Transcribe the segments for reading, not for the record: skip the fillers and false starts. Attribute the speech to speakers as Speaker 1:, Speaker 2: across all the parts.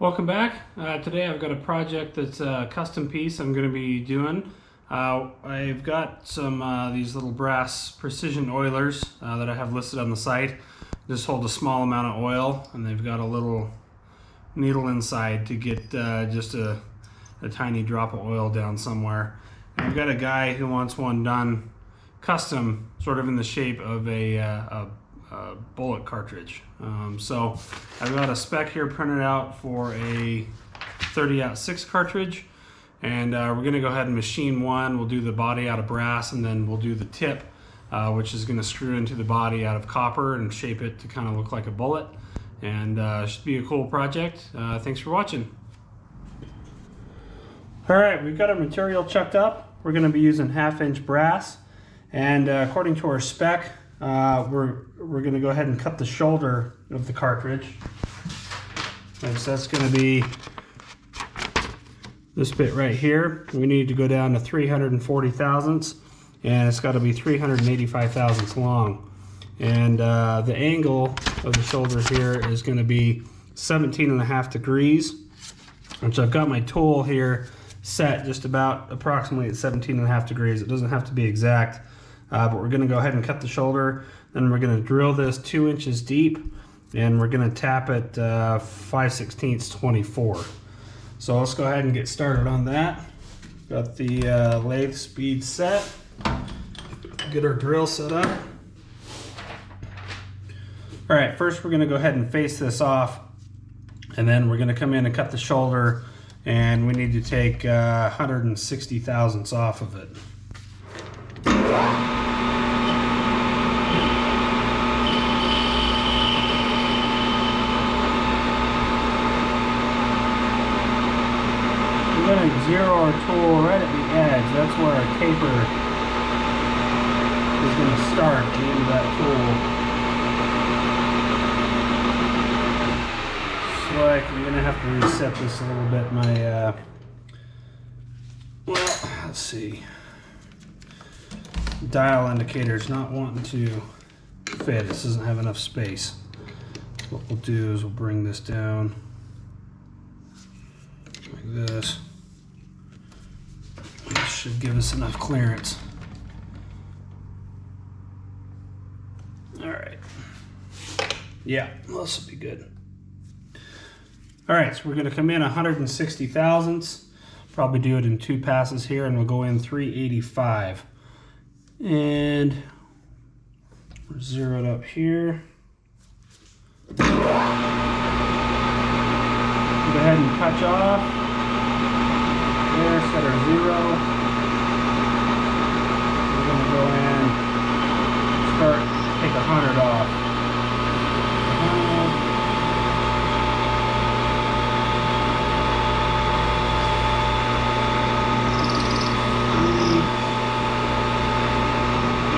Speaker 1: Welcome back. Today I've got a project that's a custom piece I'm going to be doing. I've got some these little brass precision oilers that I have listed on the site. Just hold a small amount of oil, and they've got a little needle inside to get just a tiny drop of oil down somewhere. And I've got a guy who wants one done custom, sort of in the shape of a bullet cartridge. So I've got a spec here printed out for a 30-06 cartridge, and we're going to go ahead and machine one. We'll do the body out of brass, and then we'll do the tip, which is going to screw into the body out of copper and shape it to kind of look like a bullet. And should be a cool project. Thanks for watching. Alright, we've got our material chucked up. We're going to be using 1/2-inch brass, and according to our spec, we're going to go ahead and cut the shoulder of the cartridge. And so that's going to be this bit right here. We need to go down to 340 thousandths, and it's got to be 385 thousandths long. And the angle of the shoulder here is going to be 17.5 degrees, which I've got my tool here set just about approximately at 17.5 degrees. It doesn't have to be exact. But we're going to go ahead and cut the shoulder. Then we're going to drill this 2 inches deep, and we're going to tap it 5/16 24. So let's go ahead and get started on that. Got the lathe speed set. Get our drill set up. All right, first we're going to go ahead and face this off, and then we're going to come in and cut the shoulder, and we need to take 160 thousandths off of it. We're going to zero our tool right at the edge. That's where our taper is going to start at the end of that tool. It's like I'm going to have to reset this a little bit. Well, let's see. Dial indicator's not wanting to fit. This doesn't have enough space. What we'll do is we'll bring this down like this. This should give us enough clearance. All right. Yeah, this will be good. All right, so we're going to come in 160 thousandths. Probably do it in 2 passes here, and we'll go in 385. And we're zeroed up here. Go ahead and touch off. There, set our 0. We're going to go in, start, take 100 off.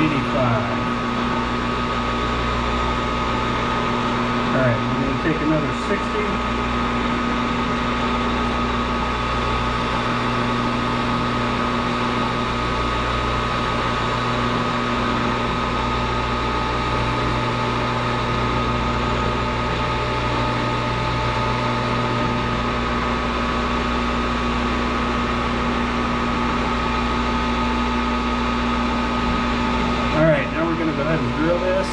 Speaker 1: 85. Alright, we're going to take another 60. Go ahead and drill this.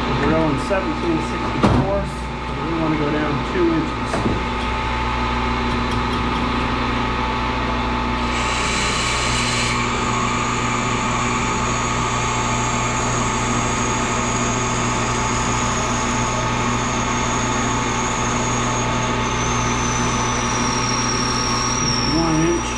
Speaker 1: We're drilling 17/64. We want to go down 2 inches. Just 1 inch.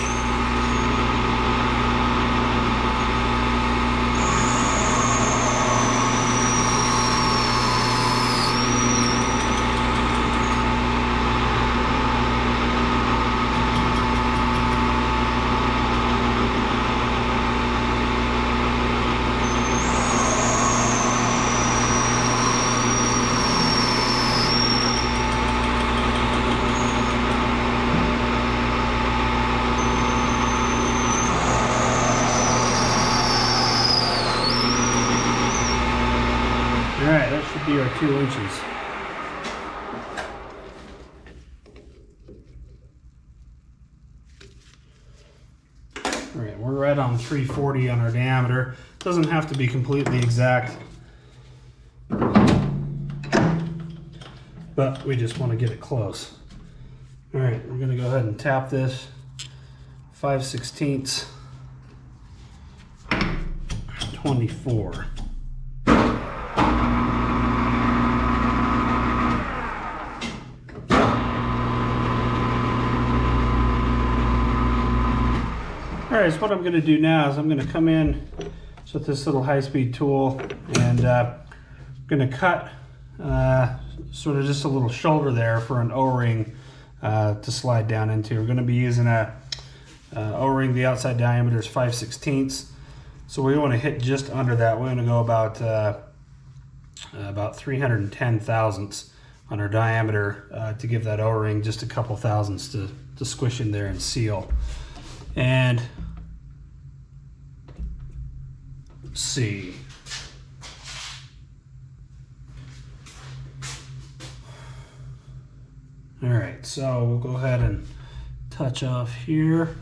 Speaker 1: be our 2 inches. All right, we're right on 340 on our diameter. Doesn't have to be completely exact, but we just want to get it close. All right, we're going to go ahead and tap this 5/16, 24. All right, so what I'm going to do now is I'm going to come in with this little high-speed tool, and I'm going to cut sort of just a little shoulder there for an O-ring to slide down into. We're going to be using a O-ring. The outside diameter is 5/16, so we want to hit just under that. We're going to go about 310 thousandths on our diameter to give that O-ring just a couple thousandths to squish in there and seal. And let's see. All right, so we'll go ahead and touch off here.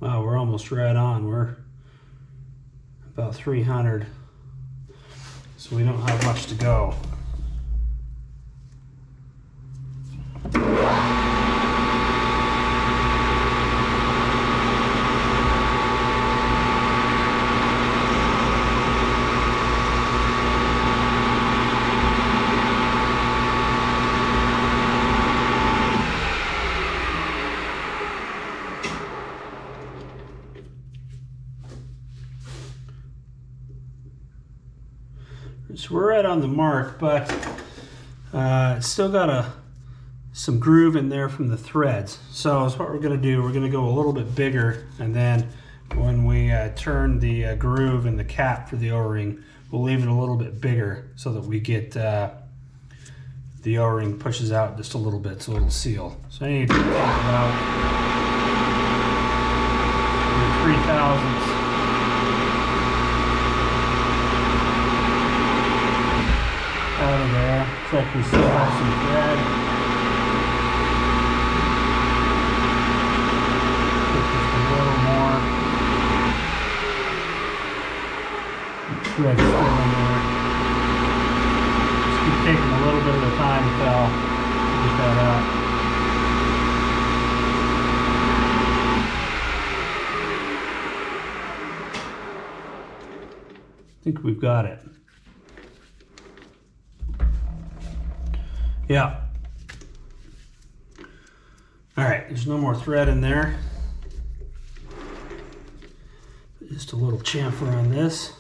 Speaker 1: Wow, we're almost right on. We're about 300, so we don't have much to go. So we're right on the mark, but it's still got some groove in there from the threads. So that's what we're going to do. We're going to go a little bit bigger, and then when we turn the groove in the cap for the O-ring, we'll leave it a little bit bigger so that we get the O-ring pushes out just a little bit so it'll seal. So I need to take about 3 thousandths. Out of there. Looks like we still have some thread. Just a little more. Thread still in there. Just keep taking a little bit at a time until we get that out. I think we've got it. Yeah. All right, there's no more thread in there. Just a little chamfer on this.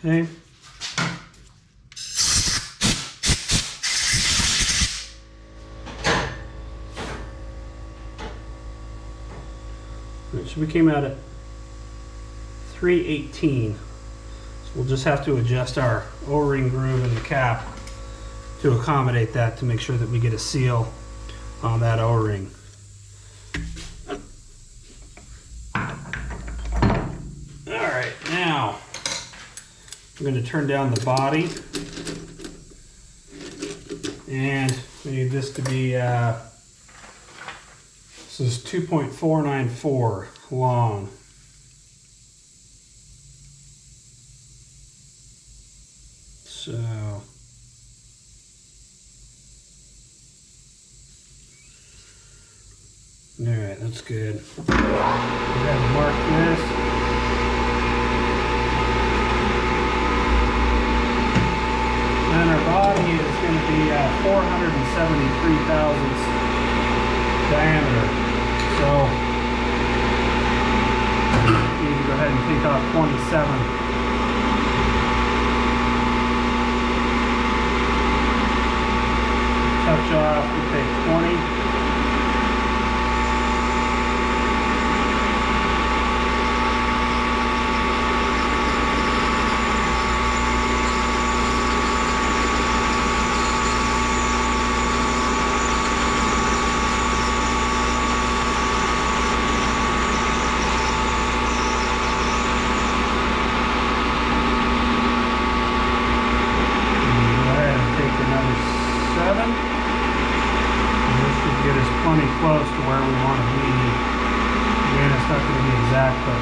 Speaker 1: Okay. All right, so we came out at 318. We'll just have to adjust our O-ring groove in the cap to accommodate that, to make sure that we get a seal on that O-ring. Alright, now I'm going to turn down the body, and we need this to be, this is 2.494 long. So, alright, that's good. We're going to mark this. And our body is going to be 473 thousandths diameter. So, we need to go ahead and take off 27. inch off, we'll take 20. Get us plenty close to where we want to be. Again, it's not going to be exact, but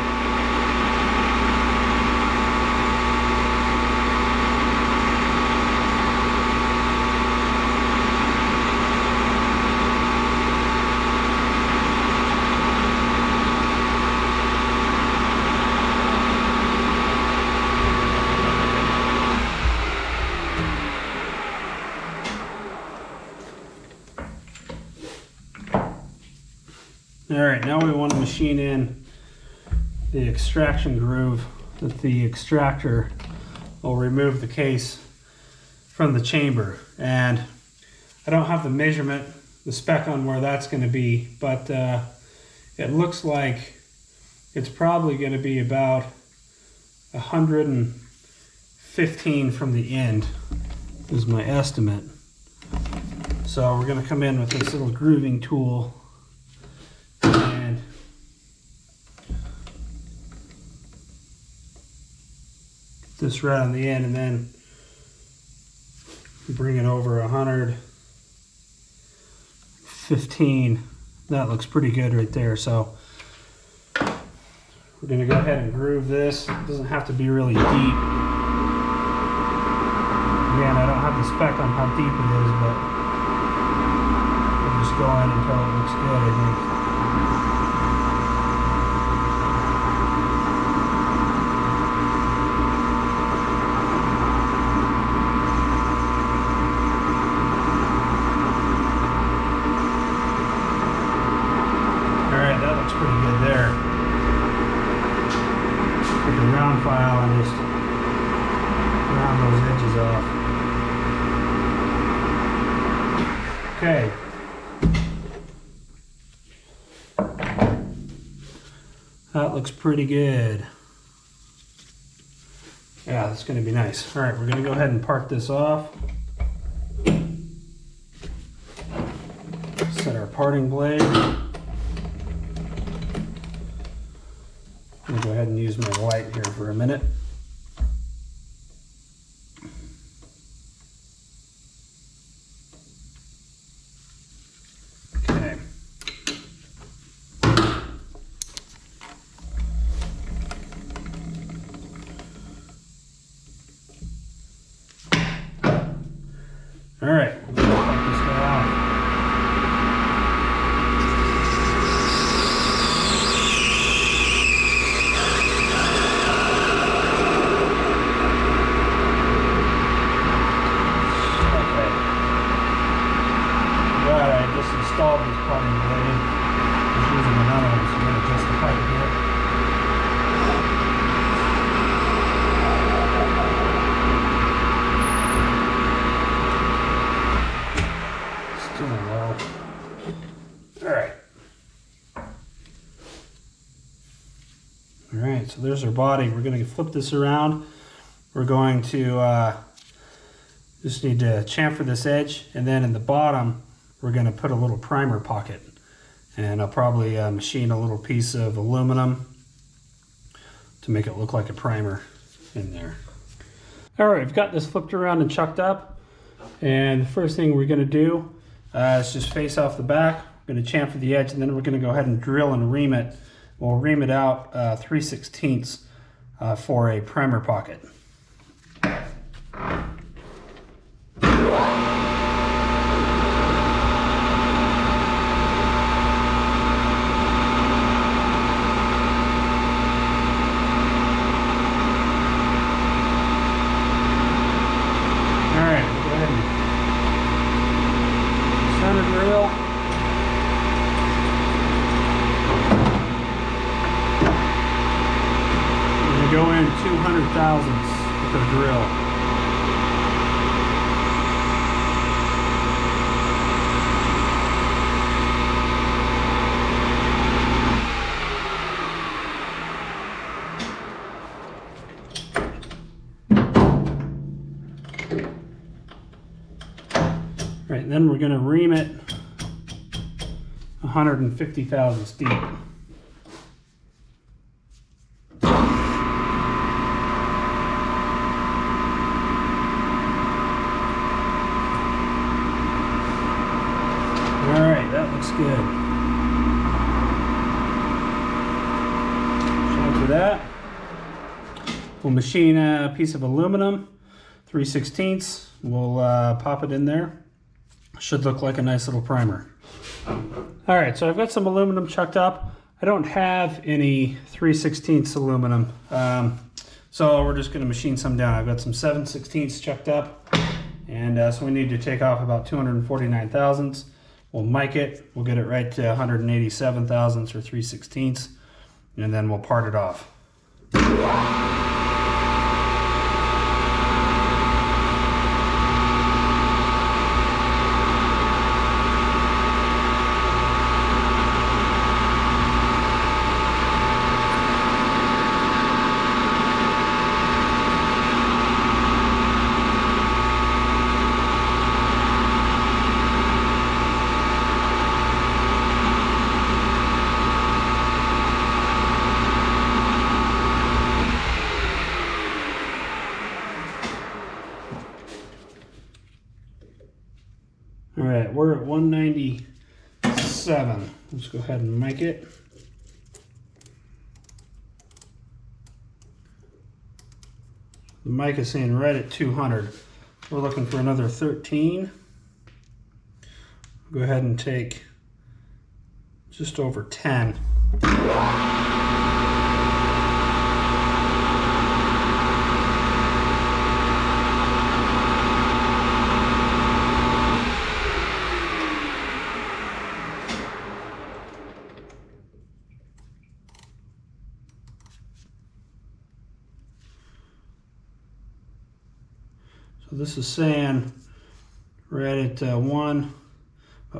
Speaker 1: alright, now we want to machine in the extraction groove that the extractor will remove the case from the chamber. And I don't have the measurement, the spec on where that's going to be, but it looks like it's probably going to be about 115 from the end is my estimate. So we're going to come in with this little grooving tool and get this right on the end, and then bring it over 115. That looks pretty good right there. So we're going to go ahead and groove this. It doesn't have to be really deep. Again, I don't have the spec on how deep it is, but we'll just go in until it looks good, I think. Alright, that looks pretty good there. Take a round file and just round those edges off. Okay. That looks pretty good. Yeah, that's going to be nice. All right, we're going to go ahead and part this off. Set our parting blade. I'm going to go ahead and use my light here for a minute. All right, we're going to pop this guy off. Okay. Right, I just installed this parting blade. Just using another one, so I'm going to adjust the height here. Alright, so there's our body. We're going to flip this around. We're going to just need to chamfer this edge, and then in the bottom we're going to put a little primer pocket. And I'll probably machine a little piece of aluminum to make it look like a primer in there. Alright, I've got this flipped around and chucked up. And the first thing we're going to do is just face off the back. We're going to chamfer the edge, and then we're going to go ahead and drill and ream it. We'll ream it out 3/16 for a primer pocket. Alright, go ahead and center drill. Go in 200 thousandths with the drill. and then we're going to ream it 150 thousandths deep. Alright, that looks good. So after that, we'll machine a piece of aluminum, 3/16. We'll pop it in there. Should look like a nice little primer. Alright, so I've got some aluminum chucked up. I don't have any 3/16 aluminum, so we're just going to machine some down. I've got some 7/16 chucked up, and so we need to take off about 249 thousandths. We'll mic it, we'll get it right to 187 thousandths or 3/16, and then we'll part it off. All right, we're at 197. Let's go ahead and mic it. The mic is saying right at 200. We're looking for another 13. Go ahead and take just over 10. So this is saying right at about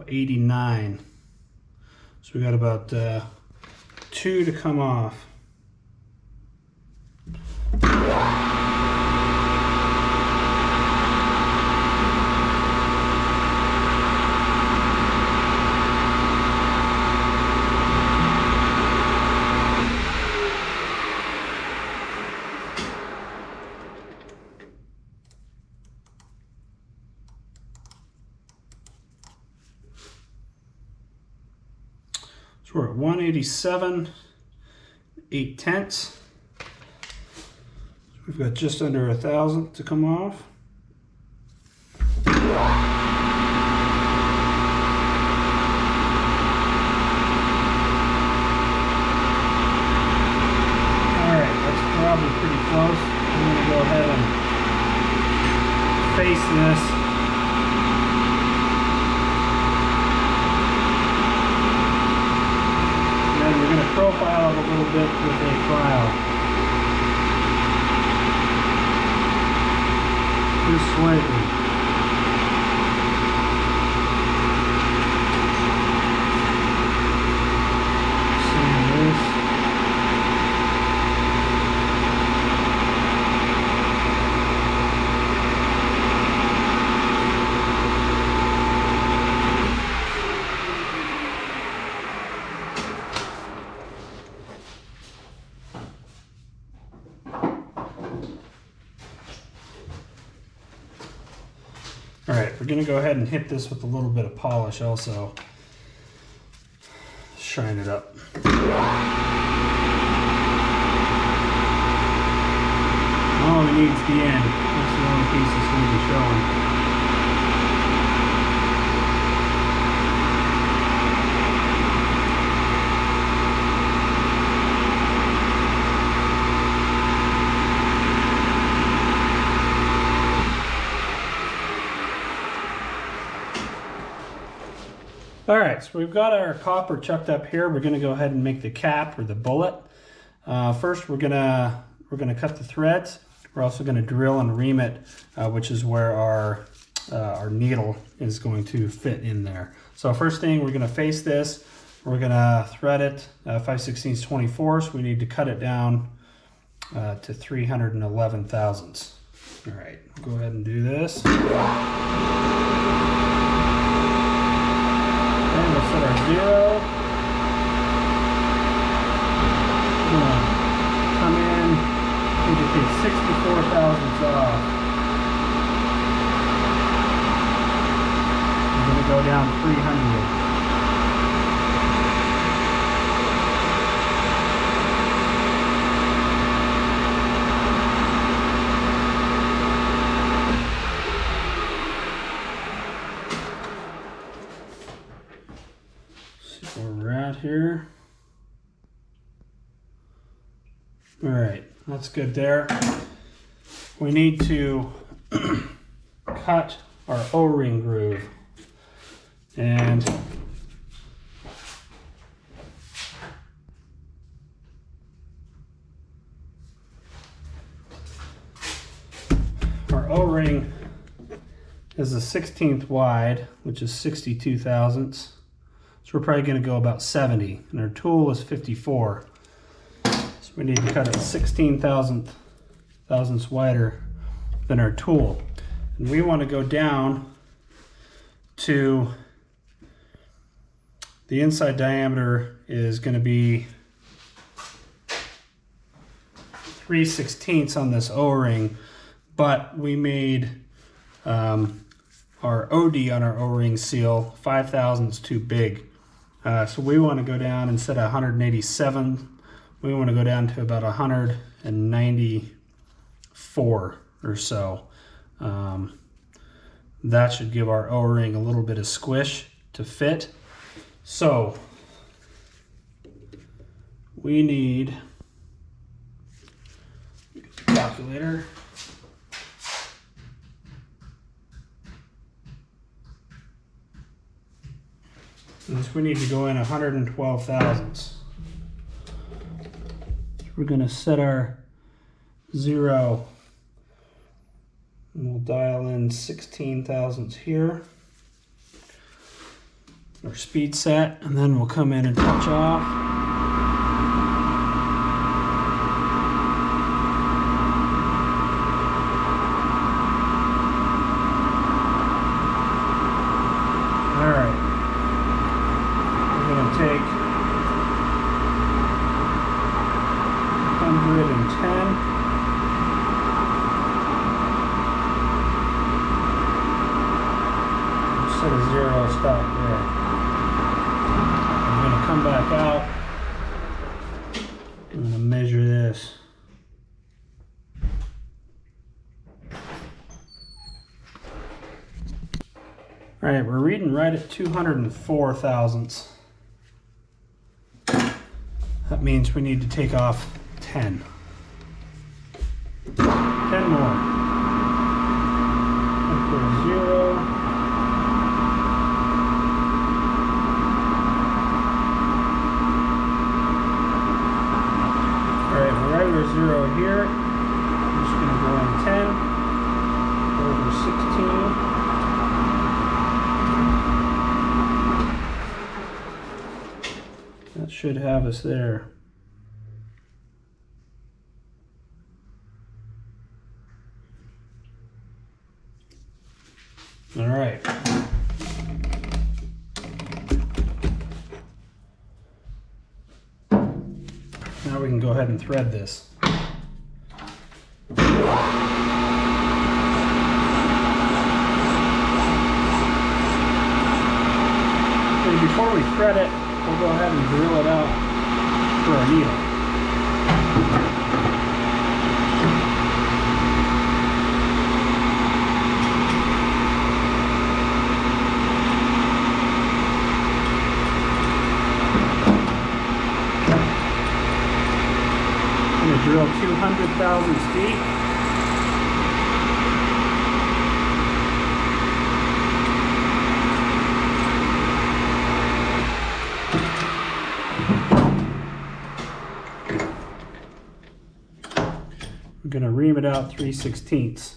Speaker 1: 89. So we got about 2 to come off. So we're at 187, 8/10. So we've got just under 1,000 to come off. Alright, that's probably pretty close. I'm going to go ahead and face this. We're going to profile it a little bit with a file. Just slightly. Same this. All right, we're going to go ahead and hit this with a little bit of polish also. Shine it up. All we need is the end. That's the only piece that's going to be showing. All right, so we've got our copper chucked up here. We're going to go ahead and make the cap or the bullet. First, we're gonna cut the threads. We're also going to drill and ream it, which is where our needle is going to fit in there. So first thing, we're going to face this. We're going to thread it 5/16 24. So we need to cut it down to 311 thousandths. All right, go ahead and do this. set our 0. Come in, indicate 64 thousandths off. I'm going to go down 300. See where we're at here. All right, that's good there. We need to cut our O-ring groove. And our O-ring is a 1/16 wide, which is 62 thousandths. So we're probably going to go about 70, and our tool is 54. So we need to cut it 16 thousandths wider than our tool. And we want to go down to the inside diameter is going to be 3/16 on this O-ring, but we made our OD on our O-ring seal 5 thousandths too big. So we want to go down instead of 187, we want to go down to about 194 or so. That should give our O-ring a little bit of squish to fit. So we need a calculator. We need to go in 112 thousandths. We're going to set our 0 and we'll dial in 16 thousandths here. Our speed set, and then we'll come in and touch off. All right. Take 110. Set a 0 stop there. I'm going to come back out. I'm going to measure this. All right, we're reading right at 204 thousandths. That means we need to take off 10. 10 more. And put a 0. Alright, we're right over 0 here. I'm just going to go in 10 over 16. That should have us there. All right. Now we can go ahead and thread this. And before we thread it, we'll go ahead and drill it out for our needle. I'm going to drill 200 thousandths deep. We're going to ream it out 3/16,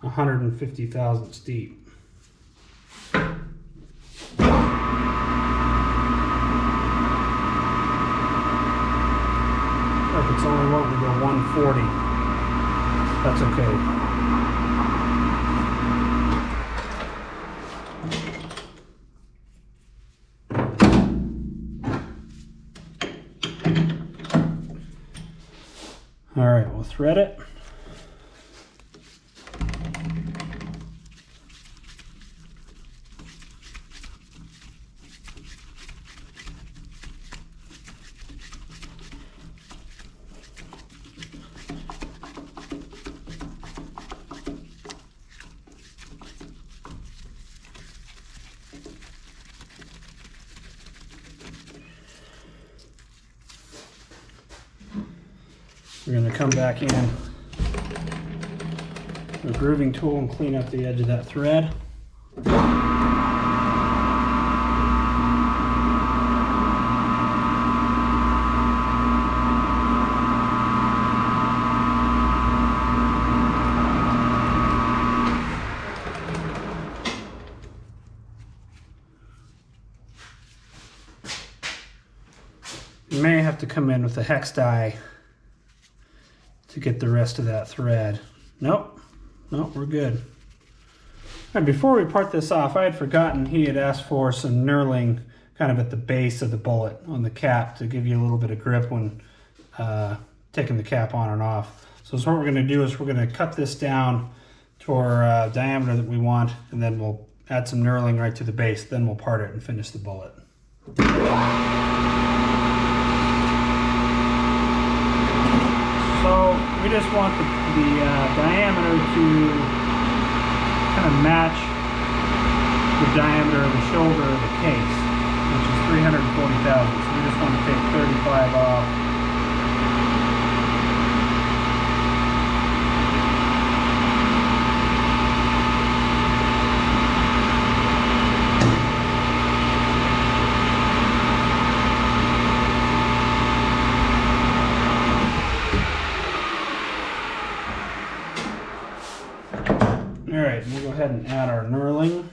Speaker 1: 150 thousandths deep. Like it's only wanting to go 140. That's okay. All right, we'll thread it. We're going to come back in with a grooving tool and clean up the edge of that thread. You may have to come in with a hex die to get the rest of that thread. Nope, we're good. All right, before we part this off, I had forgotten he had asked for some knurling kind of at the base of the bullet on the cap to give you a little bit of grip when taking the cap on and off. So what we're going to do is we're going to cut this down to our diameter that we want, and then we'll add some knurling right to the base. Then we'll part it and finish the bullet. So we just want the diameter to kind of match the diameter of the shoulder of the case, which is 340 thousandths. So we just want to take 35 off. All right, we'll go ahead and add our knurling.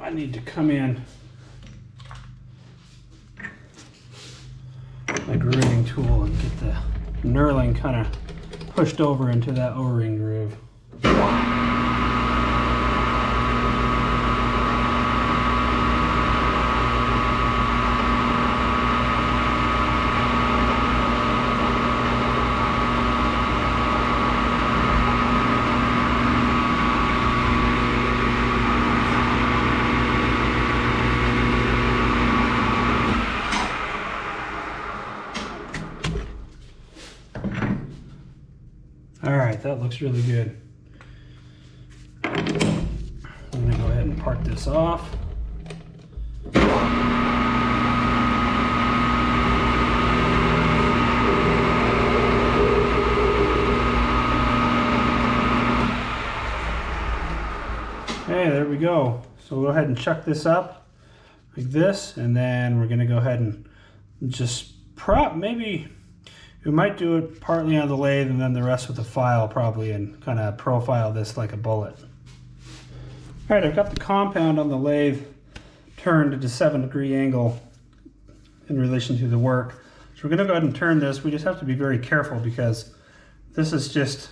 Speaker 1: I need to come in my grooving tool and get the knurling kind of pushed over into that O-ring groove. All right, that looks really good. I'm gonna go ahead and part this off. Okay, there we go. So we'll go ahead and chuck this up like this, and then we're gonna go ahead and just maybe we might do it partly on the lathe and then the rest with the file probably, and kind of profile this like a bullet. All right, I've got the compound on the lathe turned at a 7-degree angle in relation to the work. So we're gonna go ahead and turn this. We just have to be very careful because this is just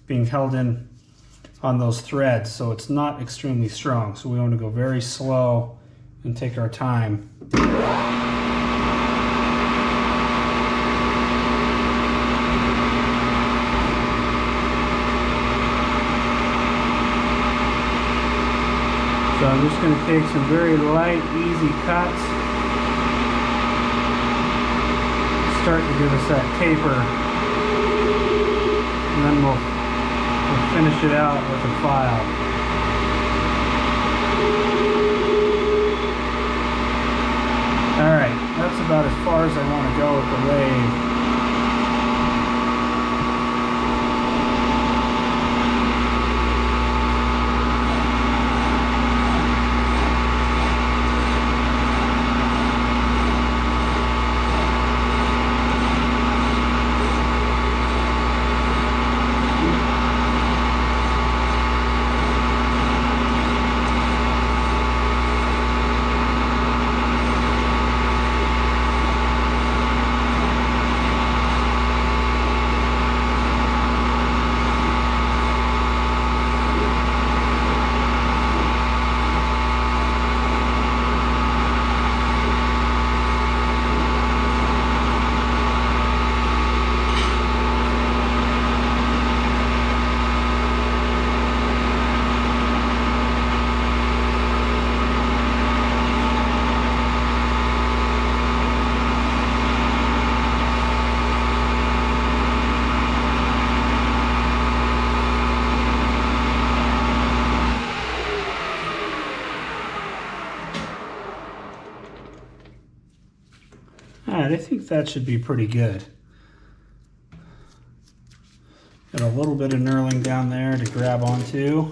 Speaker 1: being held in on those threads, so it's not extremely strong. So we want to go very slow and take our time. So I'm just going to take some very light, easy cuts. Start to give us that taper. And then we'll finish it out with a file. Alright, that's about as far as I want to go with the lathe. right, I think that should be pretty good. Got a little bit of knurling down there to grab onto.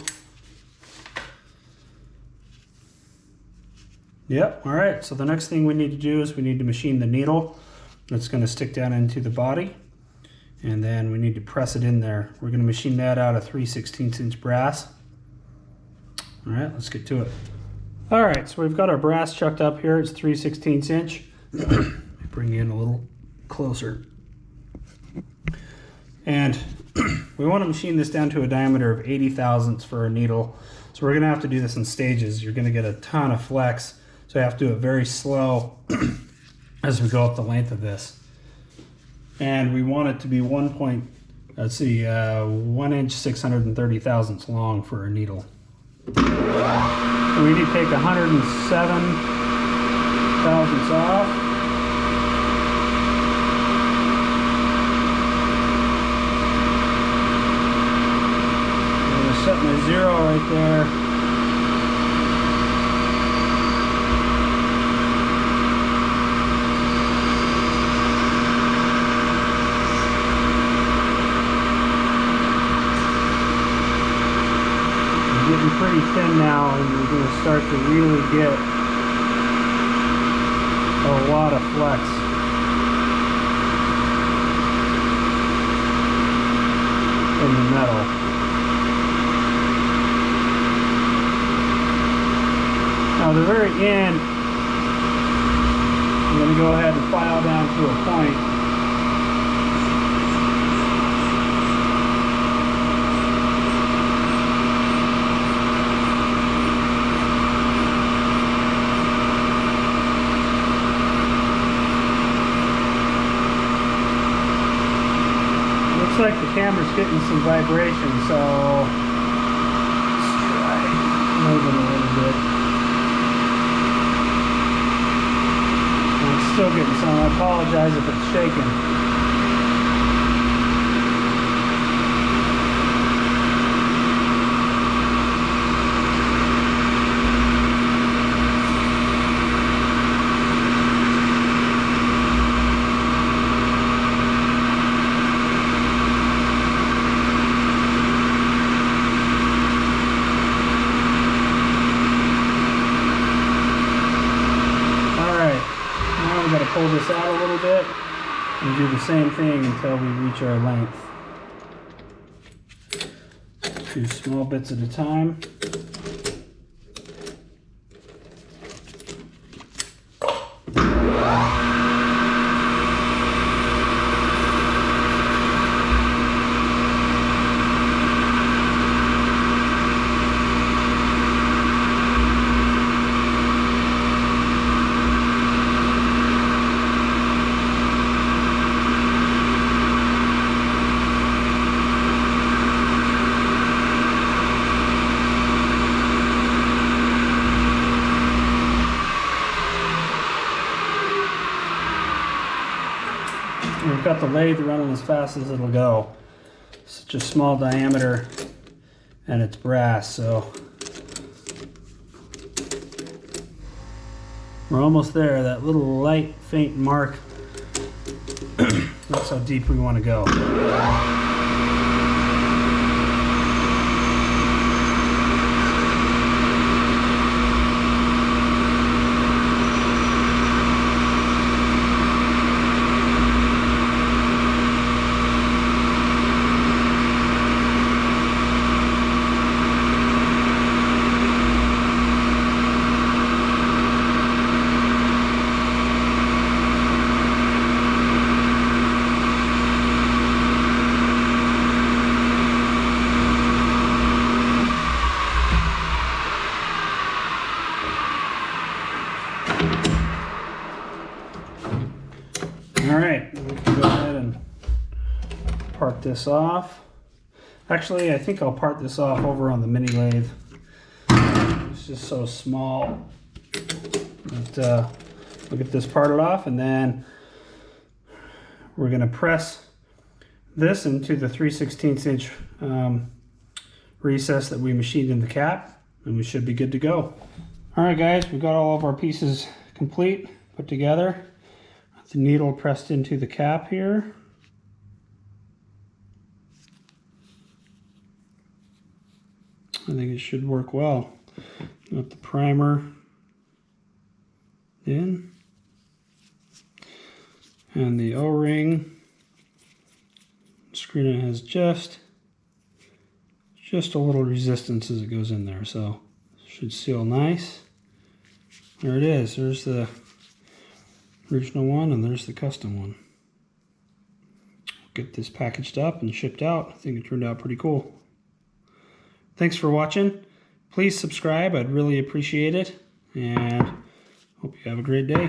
Speaker 1: Yep, all right, so the next thing we need to do is we need to machine the needle. That's going to stick down into the body, and then we need to press it in there. We're going to machine that out of 3/16 inch brass. All right, let's get to it. All right, so we've got our brass chucked up here. It's 3/16 inch. Let me bring you in a little closer. And we want to machine this down to a diameter of 80 thousandths for a needle. So we're going to have to do this in stages. You're going to get a ton of flex, so you have to do it very slow as we go up the length of this. And we want it to be 1 inch 630 thousandths long for a needle. So we need to take 107 thousandths off. I'm going to set my 0 right there. Getting pretty thin now, and we're going to start to really get a lot of flex. In the metal. Now at the very end, I'm going to go ahead and file down to a point. Looks like the camera's getting some vibration, so let's try moving a little bit. I'm still getting some. I apologize if it's shaking. We've got to pull this out a little bit and do the same thing until we reach our length. 2 small bits at a time. We've got the lathe running as fast as it'll go. Such a small diameter, and it's brass, so we're almost there. That little light, faint mark, that's how deep we want to go. Alright, we can go ahead and part this off. Actually, I think I'll part this off over on the mini lathe. It's just so small. But, we'll get this parted off, and then we're going to press this into the 3/16 inch recess that we machined in the cap, and we should be good to go. Alright guys, we've got all of our pieces complete, put together. The needle pressed into the cap here. I think it should work well. Got the primer in. And the O-ring. Screen it has just a little resistance as it goes in there, so it should seal nice. There it is. There's the original one and there's the custom one. Get this packaged up and shipped out. I think it turned out pretty cool. Thanks for watching. Please subscribe. I'd really appreciate it. And hope you have a great day.